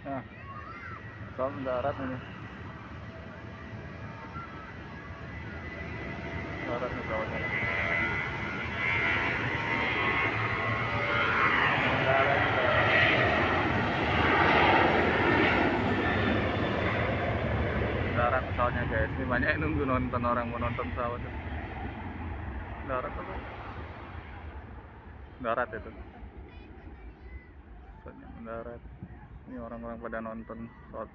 Nah, pesawat mendarat ini. Mendarat nih pesawatnya. Mendarat, mendarat pesawatnya guys. Ini banyak yang nunggu nonton, orang mau nonton pesawat tuh. Mendarat apa? Mendarat itu. Pesawatnya mendarat. Ini orang-orang pada nonton pesawat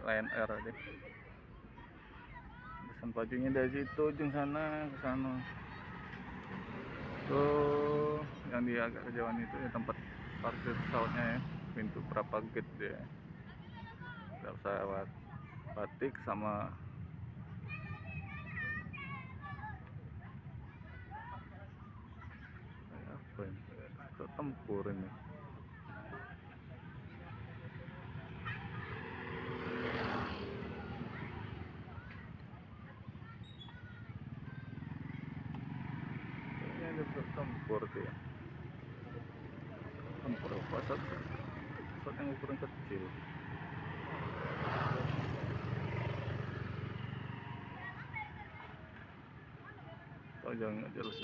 Lion Air aja. Pesan pajunya dari situ ujung sana ke sana. Tuh yang di agak kejauhan itu ya tempat parkir pesawatnya ya, pintu berapa gate dia. Ada pesawat batik sama apa ini? Pesawat tempur ini. Ini ada pesawat tempur tuh ya. Tempur apa? Pesawat yang ukuran kecil. Oh jangan, nggak jelas.